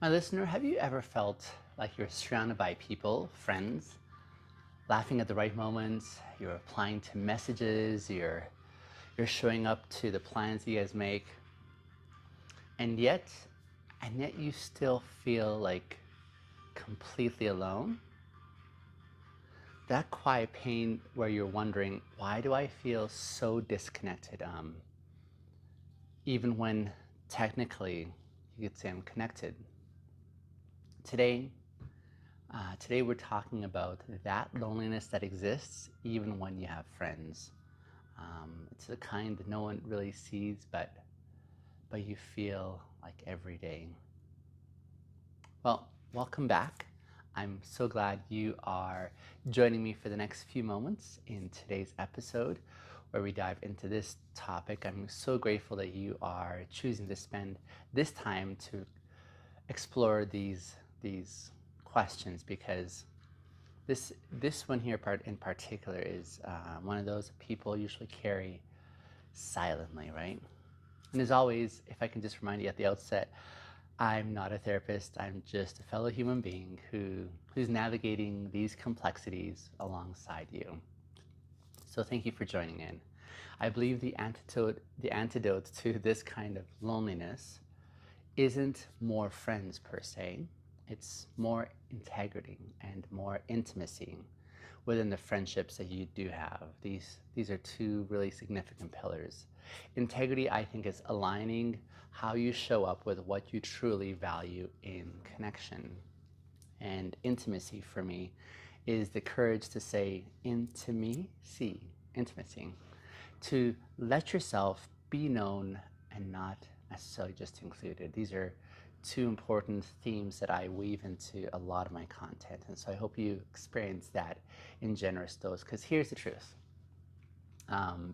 My listener, have you ever felt like you're surrounded by people, friends, laughing at the right moments, you're replying to messages, you're showing up to the plans you guys make, and yet you still feel like completely alone? That quiet pain where you're wondering, why do I feel so disconnected? Even when technically you could say I'm connected. Today, Today we're talking about that loneliness that exists even when you have friends. It's the kind that no one really sees, but you feel like every day. Well, welcome back. I'm so glad you are joining me for the next few moments in today's episode where we dive into this topic. I'm so grateful that you are choosing to spend this time to explore these questions, because this one here part in particular is one of those people usually carry silently, right? And as always, if I can just remind you at the outset, I'm not a therapist. I'm just a fellow human being who's navigating these complexities alongside you. So thank you for joining in. I believe the antidote to this kind of loneliness isn't more friends per se. It's more integrity and more intimacy within the friendships that you do have. These are two really significant pillars. Integrity, I think, is aligning how you show up with what you truly value in connection. And intimacy for me is the courage to say intimacy, to let yourself be known and not necessarily just included. These are two important themes that I weave into a lot of my content. And so I hope you experience that in generous dose, because here's the truth.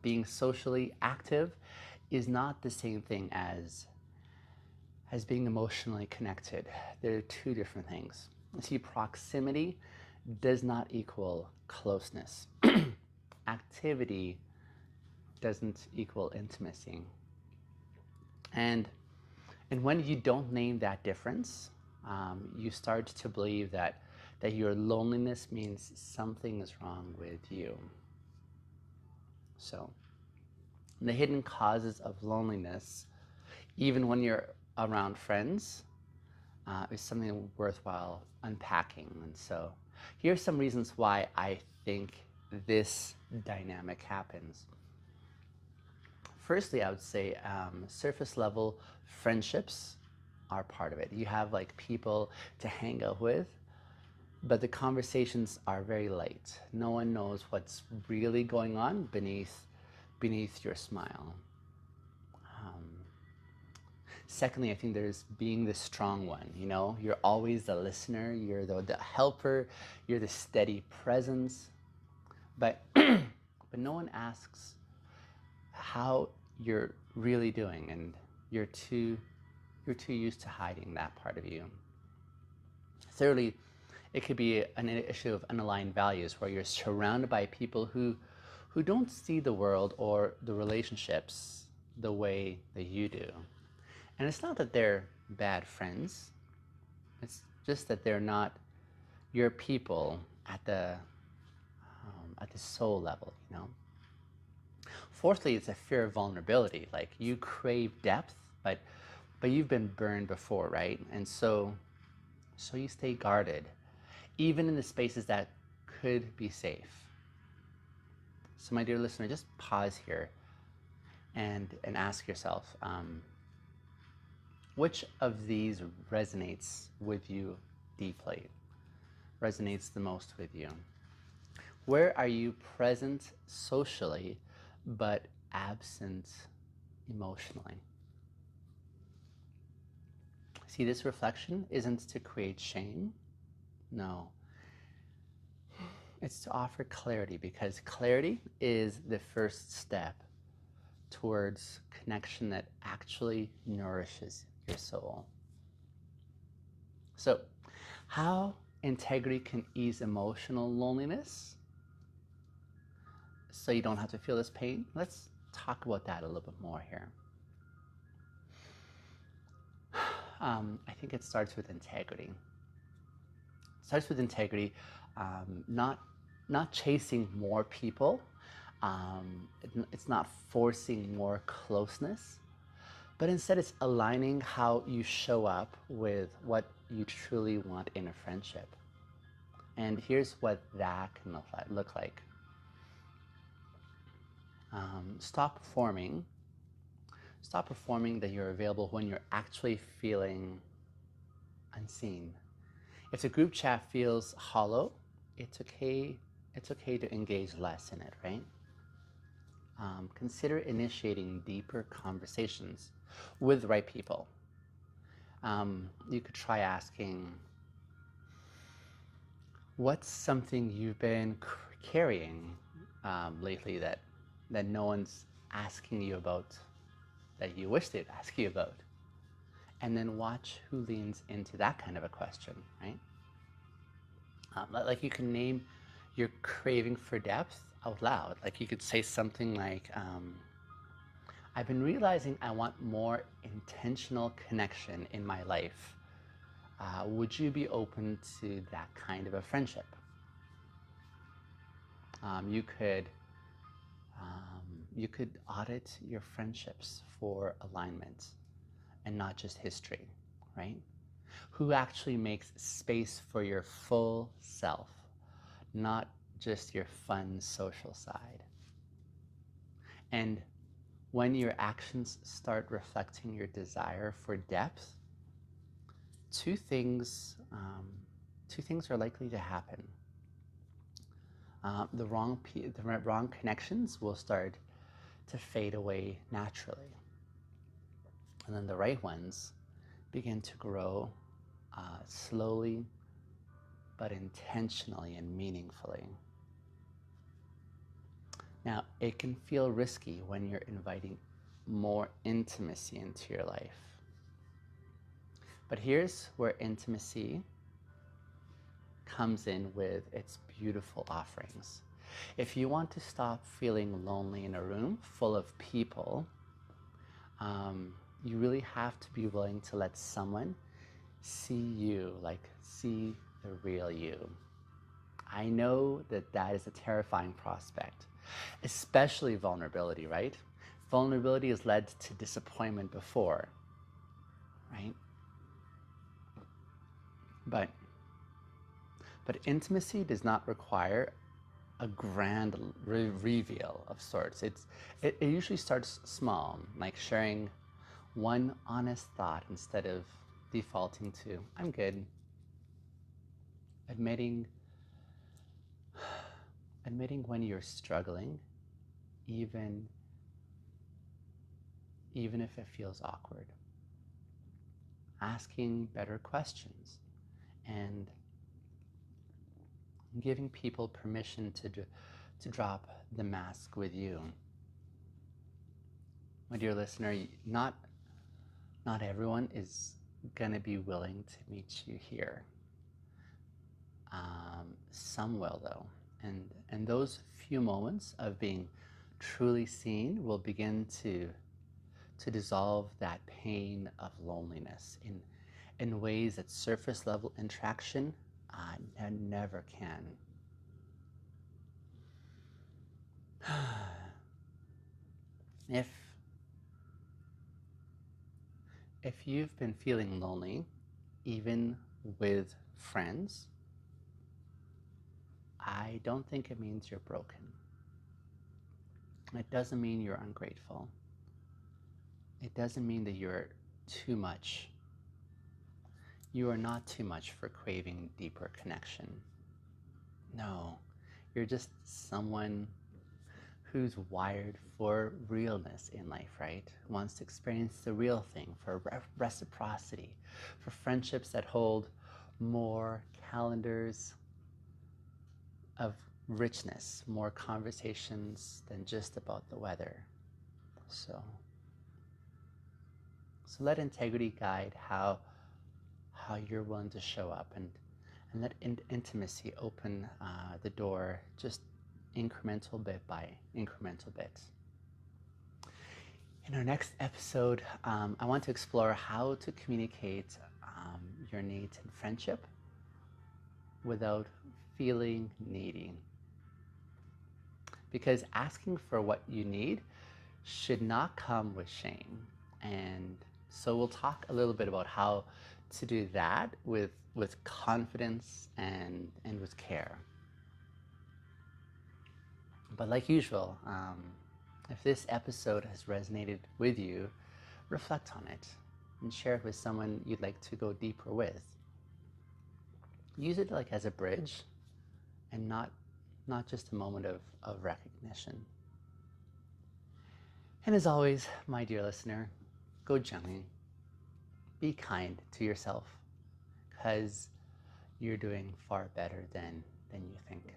Being socially active is not the same thing as being emotionally connected. They're two different things. See, proximity does not equal closeness. Activity doesn't equal intimacy. And when you don't name that difference, you start to believe that your loneliness means something is wrong with you. So, the hidden causes of loneliness, even when you're around friends, is something worthwhile unpacking. And so, here are some reasons why I think this dynamic happens. Firstly, I would say surface level friendships are part of it. You have like people to hang out with, but the conversations are very light. No one knows what's really going on beneath your smile. Secondly, I think there's being the strong one. You know, you're always the listener, you're the helper, you're the steady presence, but but no one asks how you're really doing, and you're too used to hiding that part of you. Thirdly, it could be an issue of unaligned values, where you're surrounded by people who don't see the world or the relationships the way that you do. And it's not that they're bad friends, it's just that they're not your people at the soul level, you know. Fourthly, it's a fear of vulnerability. Like, you crave depth, but you've been burned before, right? And so you stay guarded, even in the spaces that could be safe. So, my dear listener, just pause here and ask yourself, which of these resonates with you deeply, resonates the most with you? Where are you present socially, but absent emotionally? See, this reflection isn't to create shame. No, it's to offer clarity, because clarity is the first step towards connection that actually nourishes your soul. So, how integrity can ease emotional loneliness so you don't have to feel this pain? Let's talk about that a little bit more here. I think it starts with integrity. It starts with integrity, not chasing more people. It's not forcing more closeness, but instead it's aligning how you show up with what you truly want in a friendship. And here's what that can look like. Stop performing. Stop performing that you're available when you're actually feeling unseen. If the group chat feels hollow, it's okay. It's okay to engage less in it, right? Consider initiating deeper conversations with the right people. You could try asking, what's something you've been carrying lately that no one's asking you about, that you wish they'd ask you about? And then watch who leans into that kind of a question, right? Like you can name your craving for depth out loud. Like you could say something like, I've been realizing I want more intentional connection in my life. Would you be open to that kind of a friendship? You could audit your friendships for alignment and not just history, right? Who actually makes space for your full self, not just your fun social side. And when your actions start reflecting your desire for depth, two things are likely to happen. The wrong connections will start to fade away naturally, and then the right ones begin to grow slowly but intentionally and meaningfully. Now, it can feel risky when you're inviting more intimacy into your life. But here's where intimacy comes in with its beautiful offerings. If you want to stop feeling lonely in a room full of people, you really have to be willing to let someone see you, like see the real you. I know that that is a terrifying prospect, especially vulnerability, right? Vulnerability has led to disappointment before, right? But intimacy does not require a grand reveal of sorts. It usually starts small, like sharing one honest thought instead of defaulting to, I'm good. Admitting when you're struggling, even if it feels awkward. Asking better questions and giving people permission to drop the mask with you. My dear listener, not everyone is gonna be willing to meet you here. Some will, though, and those few moments of being truly seen will begin to dissolve that pain of loneliness in ways that surface level interaction never can. If you've been feeling lonely, even with friends, I don't think it means you're broken. It doesn't mean you're ungrateful. It doesn't mean that you're too much. You are not too much for craving deeper connection. No, you're just someone who's wired for realness in life, right? Who wants to experience the real thing, for reciprocity, for friendships that hold more calendars of richness, more conversations than just about the weather. So let integrity guide how you're willing to show up, and let intimacy open the door just incremental bit by incremental bit. In our next episode, I want to explore how to communicate your needs in friendship without feeling needy. Because asking for what you need should not come with shame. And so we'll talk a little bit about how to do that with confidence and with care. But like usual, if this episode has resonated with you, reflect on it and share it with someone you'd like to go deeper with. Use it like as a bridge and not just a moment of recognition. And as always, my dear listener, go gently. Be kind to yourself because you're doing far better than you think.